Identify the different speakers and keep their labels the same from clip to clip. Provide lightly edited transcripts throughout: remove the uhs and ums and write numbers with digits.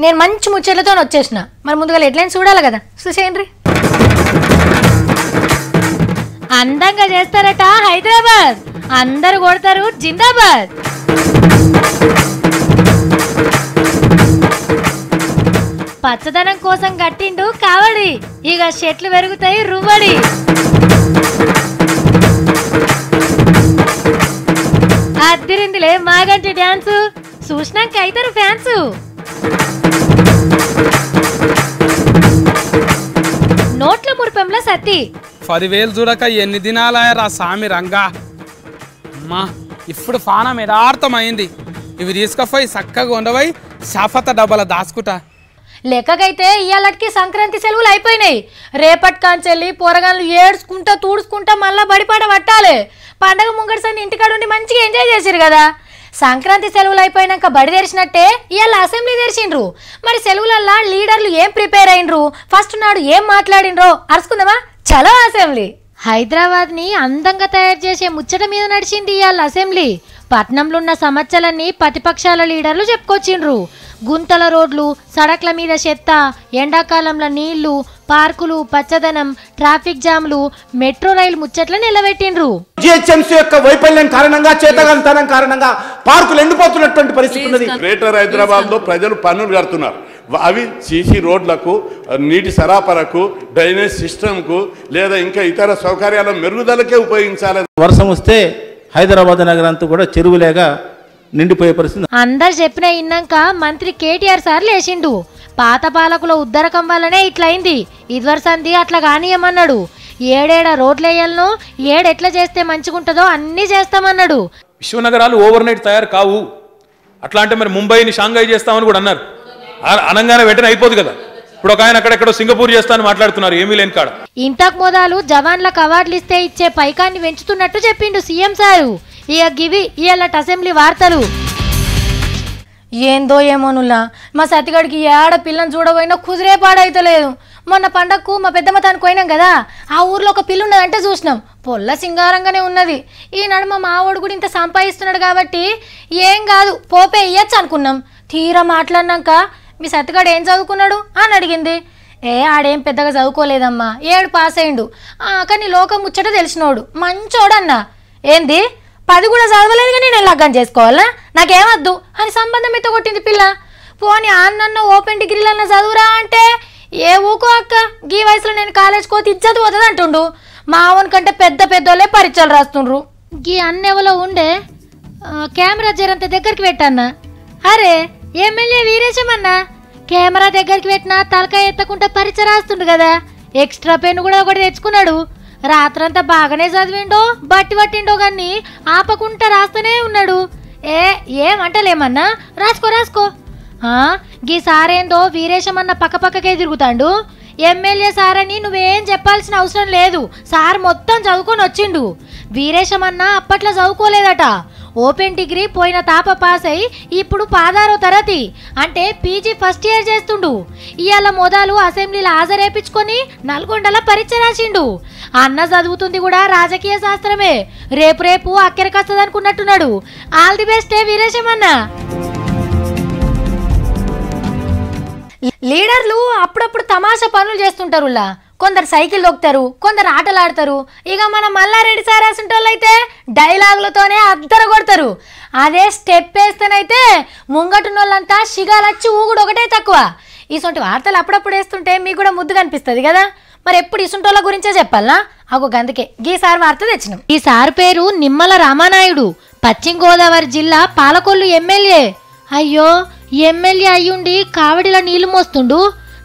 Speaker 1: నేను మంచి ముచ్చట్లతో వచ్చేసిన. మరి ముందుగా హెడ్లైన్స్ చూడాలి కదా, చూసేయండి. అందంగా చేస్తారట హైదరాబాద్, అందరు కొడతారు జిందాబాద్. పచ్చదనం కోసం కట్టిండు కావడి, ఇక చెట్లు పెరుగుతాయి రువ్వడి. అద్దిరిందిలే మాగంటి డాన్స్, చూసినాక అవుతారు ఫ్యాన్స్. నోట్ల మురిపెంలో సత్తి
Speaker 2: 10,000 చూడక ఎన్ని దినాలయరా సామి రంగా. అమ్మా ఇప్పుడు ఫానం యథార్థమైంది. ఇవి తీసుకపోయి చక్కగా ఉండవై షాఫత డబ్బాల దాచుకుంటా.
Speaker 1: లెక్కకైతే ఇవాళకి సంక్రాంతి సెలవులు అయిపోయినాయి. రేపటి కాంచెల్లి పోరగాళ్ళు ఏడ్చుకుంటా తూడ్చుకుంటా మళ్ళా బడిపాట పట్టాలి. పండగ ముంగడిసని ఇంటికాడుండి మంచిగా ఎంజాయ్ చేసిరు కదా. సంక్రాంతి సెలవులు అయిపోయినాక బడి తెరిచినట్టే ఇవాళ అసెంబ్లీ తెరిచిండ్రు. మరి సెలవులల్లా లీడర్లు ఏం ప్రిపేర్ అయినరు, ఫస్ట్ నాడు ఏం మాట్లాడినరో అరుచుకుందామా. చలో అసెంబ్లీ. హైదరాబాద్ ని అందంగా తయారు చేసే ముచ్చట మీద నడిచింది ఇవాళ అసెంబ్లీ. పట్నంలో ఉన్న సమస్యలన్నీ ప్రతిపక్షాల లీడర్లు చెప్పుకొచ్చిండ్రు. గుంతల రోడ్లు, సడక్ల మీద చెత్త, ఎండాకాలంలో నీళ్లు, పార్కులు, పచ్చదనం, ట్రాఫిక్ జామ్లు, మెట్రో రైలు ముచ్చట్లు నిలబెట్టిండ్రు.
Speaker 3: జిహెచ్ఎంసీ యొక్క వైఫల్యం కారణంగా, చేతగానితనం కారణంగా పార్కులు ఎండిపోతున్నటువంటి పరిస్థితి ఉన్నది.
Speaker 4: గ్రేటర్ హైదరాబాద్ లో ప్రజలు పన్నులు కడుతున్నారు. అవి సీసీ రోడ్లకు, నీటి సరఫరాకు, డ్రైనేజ్ సిస్టమ్కు లేదా ఇంకా ఇతర సౌకర్యాల మెరుగుదలకే ఉపయోగించాలి.
Speaker 3: వర్షం వస్తే హైదరాబాద్ నగరంతా కూడా చెరువులేగా నిండిపోయే పరిస్థితి.
Speaker 1: అందరు చెప్పిన ఇన్నాక మంత్రి కేటీఆర్ సార్ లేచిండు. పాత పాలకుల ఉద్దరకం వల్లనే ఇట్లయింది, ఇదివరసంది అట్లా కానీయమన్నాడు. ఏడేడ రోడ్లేయాలనో, ఏడెట్లా చేస్తే మంచిగుంటుందో అన్నీ చేస్తామన్నాడు.
Speaker 5: విశ్వనగరాలు ఓవర్ నైట్ తయారు కావు. అట్లా అంటే మరి ముంబైని షాంఘై చేస్తామని కూడా అన్నారు. అనగానే వెంటనే అయిపోదు కదా. ఇప్పుడు ఒక ఆయన అక్కడెక్కడో సింగపూర్ చేస్తానని మాట్లాడుతున్నారు, ఏమీ లేని కాడ.
Speaker 1: ఇంతకు మొదలు జవాన్లకు అవార్డులు ఇస్తే ఇచ్చే పైకాన్ని పెంచుతున్నట్టు చెప్పిండు సీఎం సారు. ఇక గివి ఇవాళ అసెంబ్లీ వార్తలు. ఏందో ఏమోనుల్లా, మా సతిగడికి ఏడ పిల్లని చూడబోయినా కుదిరే పాడైతలేదు. మొన్న పండగకు మా పెద్దమ్మ తాను పోయినాం కదా, ఆ ఊర్లో ఒక పిల్లు ఉన్నదంటే చూసినాం. పొల్ల సింగారంగానే ఉన్నది. ఈనాడు మా మావాడు కూడా ఇంత సంపాదిస్తున్నాడు కాబట్టి ఏం కాదు పోపే ఇయ్యచ్చు అనుకున్నాం. తీరా మాట్లాడినాక మీ సతిగాడు ఏం చదువుకున్నాడు అని అడిగింది. ఆడేం పెద్దగా చదువుకోలేదమ్మా, 7 పాస్ అయిండు, కానీ లోకం ముచ్చట తెలిసినోడు, మంచోడన్నా. ఏంది 10 కూడా చదవలేదు కానీ నేను లగ్గం చేసుకోవాలా, నాకేమద్దు అని సంబంధం ఎత్తగొట్టింది పిల్ల. పోనీ అన్న ఓపెన్ డిగ్రీలన్నా చదువురా అంటే ఏ ఊకో అక్క, గీ వయసులో నేను కాలేజ్ కోతి ఇజ్జత్ పోతుంది అంటుండు. మావన్ కంటే పెద్ద పెద్దోళ్ళే పరీక్షలు రాస్తుండ్రు. గీ అన్నెవలో ఉండే కెమెరా జరంత దగ్గరికి పెట్టన్నా. అరే ఎమ్మెల్యే వీరేశమన్నా కెమెరా దగ్గరికి పెట్టినా తలకాయ ఎత్తకుండా పరీక్ష రాస్తుండు కదా. ఎక్స్ట్రా పెన్ కూడా ఒకటి తెచ్చుకున్నాడు. రాత్రంతా బాగానే చదివిండో బట్టి పట్టిండో కానీ ఆపకుండా రాస్తూనే ఉన్నాడు. ఏమంటలేమన్నా, రాసుకో రాసుకో. గీ సారేందో వీరేశమన్న పక్కపక్కకే తిరుగుతాడు. ఎమ్మెల్యే సార్ అని నువ్వేం చెప్పాల్సిన అవసరం లేదు, సార్ మొత్తం చదువుకొని వచ్చిండు. వీరేశమన్న అప్పట్లో చదువుకోలేదట. ఓపెన్ డిగ్రీ పోయిన తాప పాస్ అయి ఇప్పుడు 16వ తరగతి అంటే పీజీ ఫస్ట్ ఇయర్ చేస్తుండు. ఇవాళ మొదలు అసెంబ్లీలో హాజరేపించుకొని నల్గొండల పరీక్ష రాసిండు. అన్న చదువుతుంది కూడా రాజకీయ శాస్త్రమే. రేపు అక్కడికి వస్తుంది అనుకున్నట్టున్నాడు. ఆల్ ది బెస్ట్ వీరేశమన్న. లీడర్లు అప్పుడప్పుడు తమాషా పనులు చేస్తుంటారులా. కొందరు సైకిల్ దొక్కుతారు, కొందరు ఆటలు ఆడతారు. ఇక మన మల్లారెడ్డి సార్ రాసింటోళ్ళు అయితే డైలాగులతోనే అద్దరు కొడతారు. అదే స్టెప్ వేస్తేనైతే ముంగటున్నోళ్ళంతా షిగాలచ్చి ఊగుడు ఒకటే తక్కువ. ఇసొంటి వార్తలు అప్పుడప్పుడు వేస్తుంటే మీకు కూడా ముద్దుగా అనిపిస్తుంది కదా. మరి ఎప్పుడు ఇసుంటోళ్ళ గురించే చెప్పాలనా? అందుకే గీసారి వార్త తెచ్చినాం. ఈ సార్ పేరు నిమ్మల రామానాయుడు, పశ్చిమ గోదావరి జిల్లా పాలకొల్లు ఎమ్మెల్యే. అయ్యో, ఎమ్మెల్యే అయ్యుండి కావడిలో నీళ్లు మోస్తుండు.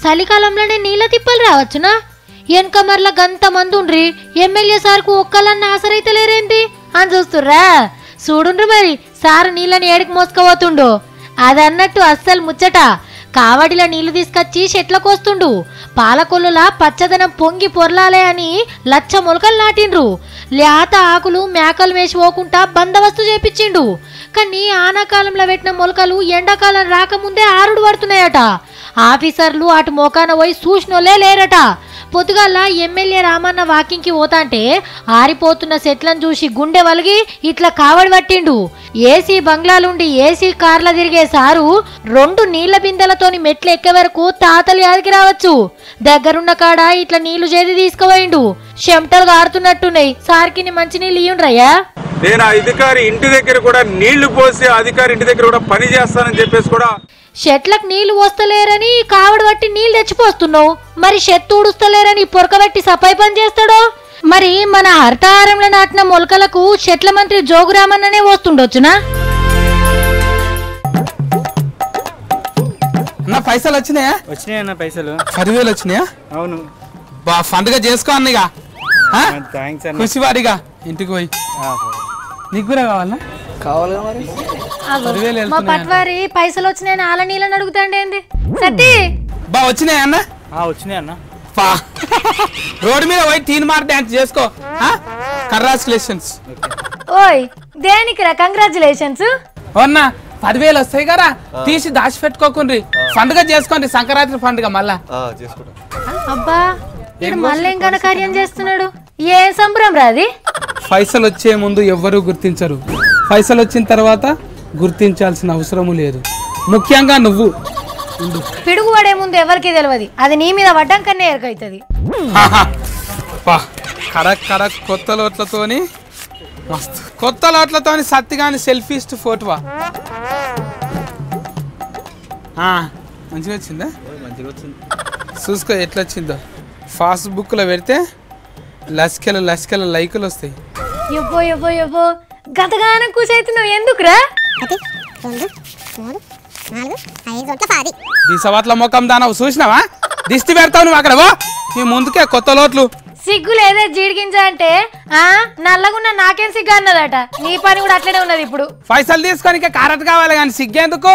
Speaker 1: చలికాలంలోనే నీళ్ళ తిప్పలు రావచ్చునా? వెనక మరల గంత మంది ఉండ్రి, ఎమ్మెల్యే సార్కు ఒక్కలన్నా ఆసరైతే లేరేంది అని చూస్తుర్రా. చూడుండ్రు మరి సారు నీళ్ళని ఏడికి మోసుకపోతుండు. అదన్నట్టు అస్సలు ముచ్చట. కావడిలో నీళ్లు తీసుకొచ్చి చెట్లకొస్తుండు. పాలకొల్లులా పచ్చదనం పొంగి పొర్లాలే అని 1,00,000 మొలకలు నాటిండ్రు. లేత ఆకులు మేకలు వేసి పోకుండా బందోబస్తు చేపించిండు. కానీ ఆనాకాలంలో పెట్టిన మొలకలు ఎండాకాలం రాకముందే ఆరుడు పడుతున్నాయట. ఆఫీసర్లు అటు మోకాన పోయి చూసినోళ్ళే లేరట. పొద్దుగాల ఎమ్మెల్యే రామన్న వాకింగ్కి పోతాంటే ఆరిపోతున్న చెట్లను చూసి గుండె వలిగి ఇట్లా కావడి పట్టిండు. ఏసీ బంగ్లాలుండి ఏసీ కార్ల తిరిగే సారు 2 నీళ్ల బిందెలతోని మెట్లు ఎక్కే వరకు తాతలు యాదికి రావచ్చు. దగ్గరున్న కాడ ఇట్లా నీళ్లు చేతి తీసుకుపోయిండు. చెమటలు గారుతున్నట్టున్నాయి. సార్కి మంచి నీళ్ళు ఇయ్యుండ్రయ్యా.
Speaker 6: నేను అధికారి ఇంటి దగ్గర కూడా నీళ్లు పోసి అధికారి ఇంటి దగ్గర కూడా పని చేస్తానని చెప్పేసి కూడా
Speaker 1: చెట్లకు నీళ్లు వస్తలేరని కావడి బట్టి నీళ్లు తెచ్చిపోస్తున్నావు. మరి చెత్త ఊడుస్తలేరని పొరకబెట్టి సఫాయి పని చేస్తాడో. మరి మన హరితహారంలో నాటిన మొలకలకు చెట్ల మంత్రి జోగురామన్ననే వస్తుండొచ్చునా?
Speaker 2: అన్న పైసలు వచ్చినాయా?
Speaker 7: వచ్చినాయన్న పైసలు
Speaker 2: 10,000 వచ్చినాయా?
Speaker 7: అవును.
Speaker 2: పండుగ చేసుకో అన్నగా
Speaker 7: థ్యాంక్స్ అన్న.
Speaker 2: ఖుషివాడిగా ఇంటికి పోయి. నీకు కూడా కావాలా?
Speaker 7: కావాలిగా మరి.
Speaker 1: మా పట్వారి పైసలు వచ్చినాయని ఆల నీళ్ళని అడుగుతాండి. ఏంది సత్తి
Speaker 2: వచ్చినాయా అన్న?
Speaker 7: వచ్చినాయి అన్న.
Speaker 2: రోడ్డు మీద పోయి టీన్ మార్ డాన్స్ చేసుకో. కంగ్రాచులేషన్స్.
Speaker 1: ఓయ్ దేనికిరా కంగ్రాచులేషన్స్?
Speaker 2: అన్న 10,000 వస్తాయి కదా, తీసి దాచి పెట్టుకోకుండ్రి. పండుగ చేసుకోండి, సంక్రాంతి పండుగ మళ్ళా.
Speaker 1: అబ్బా వీడు మళ్ళీ ఏం కార్యం చేస్తున్నాడు. ఏ సంబరం రాది?
Speaker 2: పైసలు వచ్చే ముందు ఎవ్వరూ గుర్తించరు. పైసలు వచ్చిన తర్వాత గుర్తించాల్సిన అవసరము లేదు. ముఖ్యంగా నువ్వు
Speaker 1: పిడుగు పడే ముందు ఎవరికి తెలియదు. అది నీ మీద పడ్డం కన్నా ఎరకైతుంది.
Speaker 2: కరక్ కొత్త లోట్లతోని మస్తు. కొత్త లోట్లతోని సత్తిగాని సెల్ఫీస్ట్ ఫోటోవా? మంచిగా వచ్చిందా?
Speaker 7: మంచిగా వచ్చింది.
Speaker 2: చూసుకో ఎట్లా వచ్చిందో. ఫేస్బుక్లో పెడితే లస్కెల లైకులు వస్తాయి.
Speaker 1: ఎవ్వో ఎవ్వో ఎవ్వో గతగానం కూర్చైతున్నావు ఎందుకురా?
Speaker 2: దిశవట్ల ముఖం దానవు చూసినావా? దిష్టి పెడతావు నువ్వు అక్కడ. నీ ముందుకే కొత్త లోట్లు.
Speaker 1: సిగ్గు లేదే జీడిగింజ అంటే నల్లగున్న నాకేం సిగ్గు అన్నదట. నీ పని కూడా అట్లనే ఉన్నది. ఇప్పుడు
Speaker 2: పైసలు తీసుకొని కారట్ కావాలి కానీ సిగ్గేందుకు?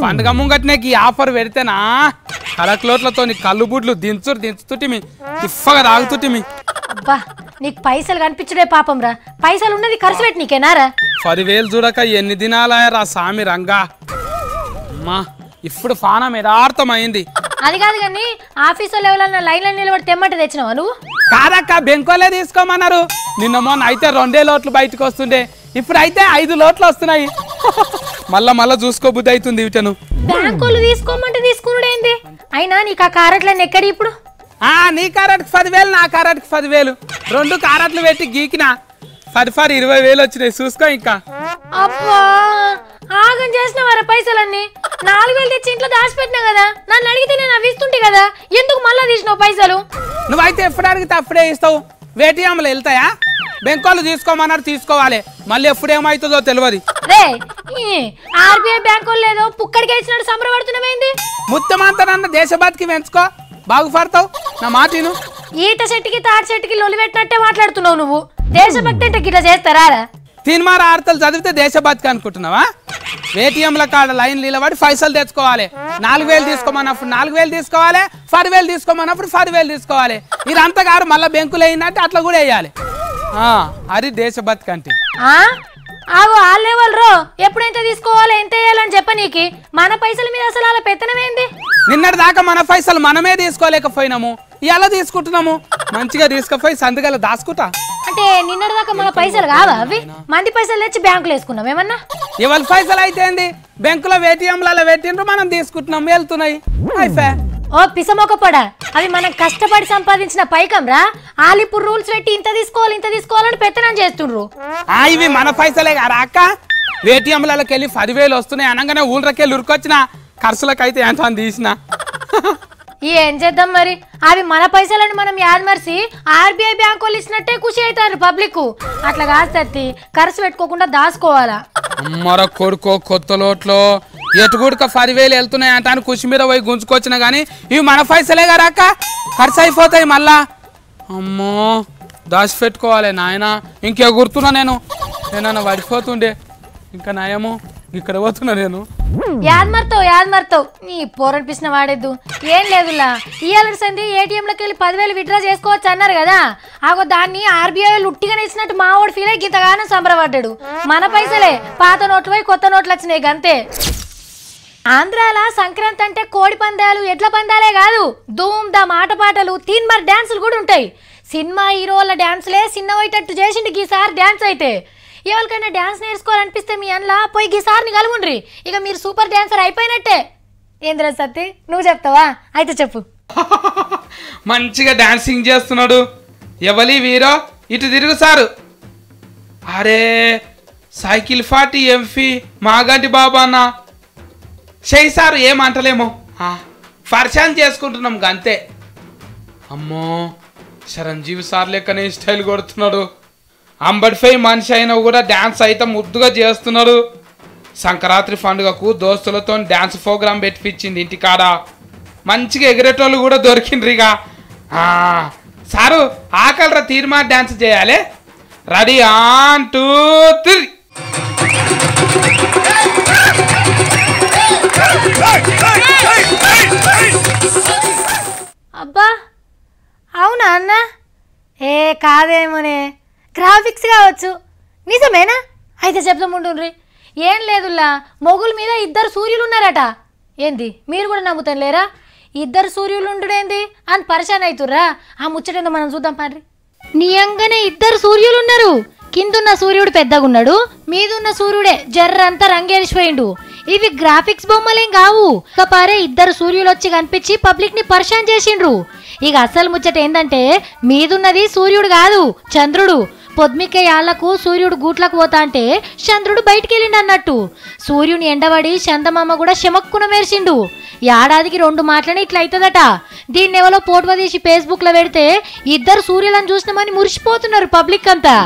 Speaker 2: పండుగ ముంగట్నేకి ఆఫర్ పెడితేనా కరక్ లోట్లతో కళ్ళు బుడ్లు దించుతుటిమి, ఇఫ్ఫగా తాగుతుటిమి.
Speaker 1: అబ్బా నీకు పైసలు కనిపించడే పాపం రా. పైసలు ఉన్నది ఖర్చు పెట్టి నీకేనారా?
Speaker 2: 10,000 చూడక ఎన్ని దినాలరా సామి రంగా. అమ్మా ఇప్పుడు ఫానం యథార్థమైంది.
Speaker 1: అది కాదు కానీ ఆఫీసులో ఎవరన్నా లైన్లో నిలబడి తెమ్మంటే తెచ్చినావా నువ్వు?
Speaker 2: కాదక్క బెంకోలే తీసుకోమన్నారు. నిన్న మొన్న అయితే 2 లోట్లు బయటకు వస్తుండే, ఇప్పుడు అయితే 5 లోట్లు వస్తున్నాయి. మళ్ళా చూసుకోబుద్ధి అవుతుంది. వీటను
Speaker 1: బ్యాంకులు తీసుకోమంటే తీసుకున్నాడేంది? అయినా నీకు ఆ కారట్లన్నీ ఎక్కడి ఇప్పుడు?
Speaker 2: నీ కారట్కి 10,000, నా కారట్కి 10,000. 2 కారట్లు పెట్టి గీకిన 20,000 వచ్చినాయి. చూసుకో ఇంకా.
Speaker 1: అబ్బా ఆగం చేసిన వారా పైసలన్నీ? 4,000 తెచ్చి ఇంట్లో దాచిపెట్టినా కదా. నన్ను అడిగితే నేను అవి ఇస్తుంటే కదా. ఎందుకు మళ్ళా తీసినావు పైసలు?
Speaker 2: నువ్వైతే ఎప్పుడు అడిగితే అప్పుడే ఇస్తావు. వేటిఎంలు వెళ్తాయా? బెంకోలు తీసుకోమన్నారు, తీసుకోవాలి. మళ్ళీ ఎప్పుడేమవుతుందో తెలియదు.
Speaker 1: రే ఆర్బీఐ బ్యాంకులు లేదో పుక్కడికి ఇచ్చినట్టు సంబరపడుతున్నావేంది?
Speaker 2: ముత్తమంతనన్న దేశభక్తికి పెంచుకో, బాగుపడతావు. నా మాటను.
Speaker 1: ఈత చెట్టుకి తాటి చెట్టుకి లొలి పెట్టినట్టే మాట్లాడుతున్నావు నువ్వు. దేశభక్తి అంటే గిట్లా చేస్తారా?
Speaker 2: తీన్మార ఆర్తలు చదివితే దేశభక్తి అనుకుంటున్నావా? ఏటీఎంల కాడ లైన్ నిలబడి పైసలు తెచ్చుకోవాలి. 4,000 తీసుకోమన్నప్పుడు 4,000 తీసుకోవాలి, 10,000 తీసుకోమన్నప్పుడు 10,000 తీసుకోవాలి. ఇదంతా కాదు మళ్ళీ బెంకులు అయినట్టు అట్లా కూడా వేయాలి. అది దేశభక్తి అంటే.
Speaker 1: ఆగో వాళ్ళెవరు ఎప్పుడైతే తీసుకోవాలి ఎంత వేయాలని చెప్పనీకి? మన పైసల మీద అసలు అలా పెత్తనమేంది?
Speaker 2: నిన్నటి దాకా మన పైసలు మనమే తీసుకోలేకపోయినాము, ఇలా తీసుకుంటున్నాము. మంచిగా తీసుకుపోయి సంతకాల దాచుకుంటా.
Speaker 1: అంటే నిన్నటి దాకా మన పైసలు కావా అవి? మంది పైసలు తెచ్చి బ్యాంకులో వేసుకున్నాం ఏమన్నా?
Speaker 2: ఎవరి పైసలు అయితే ఏంది? బ్యాంకులో ఏటీఎంలలో పెట్టిండ్రు, మనం తీసుకుంటున్నాం, వెళ్తున్నాయి.
Speaker 1: ఓ పిసమొకపోడా, అవి మనం కష్టపడి సంపాదించిన పైకం రా. వాళ్ళు ఇప్పుడు రూల్స్ పెట్టి ఇంత తీసుకోవాలని పెత్తనం చేస్తుండ్రు.
Speaker 2: ఇవి మన పైసలే కదా అక్క. ఏటీఎంలకి వెళ్ళి 10,000 వస్తున్నాయి అనగానే ఊళ్ళకెళ్ళి ఉరికొచ్చిన ఖర్చులకైతే ఎంత అని తీసిన.
Speaker 1: ఏం చేద్దాం మరి? అవి మన పైసలని మనం యాదమర్చి ఆర్బీఐ బ్యాంకు వాళ్ళు ఇచ్చినట్టే ఖుషి అవుతారు పబ్లిక్. అట్లా కాదు తత్తి, ఖర్చు పెట్టుకోకుండా దాచుకోవాలా.
Speaker 2: మరో కొడుకో కొత్త లోట్లో ఎటుగుడుక 10,000 వెళ్తున్నాయి అంట అని ఖుషి మీద పోయి గుంజుకొచ్చినా కానీ ఇవి మన పైసలే కదా అక్క, ఖర్చు అయిపోతాయి మళ్ళా. అమ్మో దాచి పెట్టుకోవాలి నాయన. ఇంకే గుర్తున్నా నేను ఏమన్నా పడిపోతుండే. ఇంకా నయము ఇక్కడ పోతున్నా నేను.
Speaker 1: యాదమర్తావు నీ పోరనిపిసిన వాడేద్దు. ఏం లేదులా, ఇయ్యాల సంది ఏటీఎంలోకి వెళ్ళి 10,000 విత్డ్రా చేసుకోవచ్చు అన్నారు కదా. ఆగో దాన్ని ఆర్బీఐ ఉట్టిగానే ఇచ్చినట్టు మావాడు ఫీల్ అయ్యి ఇంతగానో సంబరపడ్డాడు. మన పైసలే, పాత నోట్లు పోయి కొత్త నోట్లు వచ్చినాయి అంతే. ఆంధ్రాల సంక్రాంతి అంటే కోడి పందాలు ఎడ్ల పందాలే కాదు, ధూమ్ ధామ్ ఆటపాటలు తీన్మార్ డ్యాన్సులు కూడా ఉంటాయి. సినిమా హీరోల డ్యాన్సులే చిన్నవైటట్టు చేసిండు ఈసారి డ్యాన్స్. అయితే ఎవరికైనా డ్యాన్స్ నేర్చుకోవాలనిపిస్తే మీ అందులో పోయి ఈసారిని కలుగుండ్రి, ఇక మీరు సూపర్ డ్యాన్సర్ అయిపోయినట్టే. ఏంద్రా సత్తి, నువ్వు చెప్తావా? అయితే చెప్పు.
Speaker 2: మంచిగా డాన్సింగ్ చేస్తున్నాడు. ఎవలి వీరో ఇటు తిరుగు సారు. అరే సైకిల్ ఫాటి ఎంఫీ మాగంటి బాబా అన్న చెయ్యి సారు, ఏమంటలేమో ఫర్షాన్ చేసుకుంటున్నాం గంతే. అమ్మో చిరంజీవి సార్ లెక్కనే స్టైల్ కొడుతున్నాడు. అంబడిఫై మనిషి అయినా కూడా డ్యాన్స్ అయితే ముద్దుగా చేస్తున్నాడు. సంక్రాంతి పండుగకు దోస్తులతో డ్యాన్స్ ప్రోగ్రాం పెట్టిపించింది ఇంటికాడ. మంచిగా ఎగిరేటోళ్ళు కూడా దొరికిండ్రిగా. సారు ఆకలిరా తీర్మా డ్యాన్స్ చేయాలి. రెడీ 1 2 3.
Speaker 1: అబ్బా అవునా అన్న? ఏ కాదేమోనే, గ్రాఫిక్స్ కావచ్చు. నిజమేనా? అయితే చెప్తాముండ్రి. ఏం లేదులా, మొగుల మీద 2 సూర్యులు ఉన్నారట. ఏంది మీరు కూడా నమ్ముతాను లేరా? 2 సూర్యులు ఉండుడేంది అని పరిశాన్ అవుతుర్రా? ఆ ముచ్చటేందో మనం చూద్దాం పాడ్రి. నియంగానే 2 సూర్యులు ఉన్నారు. కిందున్న సూర్యుడు పెద్దగున్నాడు, మీదున్న సూర్యుడే జర్రంతా రంగేలిసిపోయిండు. ఇవి గ్రాఫిక్స్ బొమ్మలేం కావు. కపారే 2 సూర్యులు వచ్చి కనిపించి పబ్లిక్ ని పరిశాన్ చేసిండ్రు. ఇక అసలు ముచ్చట ఏందంటే మీదున్నది సూర్యుడు కాదు, చంద్రుడు. పొద్మికే యాళ్లకు సూర్యుడు గూట్లకు పోతా అంటే చంద్రుడు బయటికి వెళ్ళిండు అన్నట్టు. సూర్యుని ఎండబడి చందమామ కూడా శమక్కున మెరిసిండు. ఏడాదికి 2 మాటలని ఇట్లా అవుతుందట. దీన్ని ఎవరో పోటువ తీసి ఫేస్బుక్ లో పెడితే 2 సూర్యులను చూసినామని మురిసిపోతున్నారు పబ్లిక్ అంతా.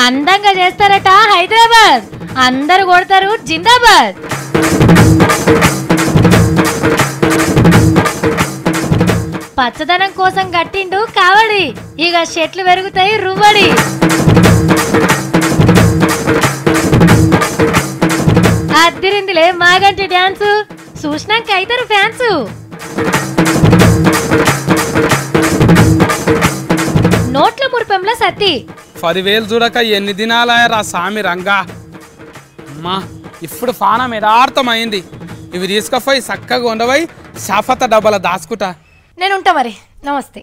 Speaker 1: అందంగా చేస్తారట హైదరాబాద్, అందరు కొడతారు జిందాబాద్. పచ్చదనం కోసం కట్టిండు కావడి, ఇక చెట్లు పెరుగుతాయి రువ్వడి. అద్దిరిందిలే మాగంటి డ్యాన్స్, చూసినాక అయితారు ఫ్యాన్స్. నోట్ల మురిపెంలో సత్తి
Speaker 2: 10,000 చూడక ఎన్ని దినాలయ్యారా సామి రంగా. అమ్మా ఇప్పుడు ఫానం యథార్థమైంది. ఇవి తీసుకపోయి చక్కగా ఉండవై షాఫత డబ్బాల దాచుకుంటా.
Speaker 1: నేను ఉంటా మరి. నమస్తే.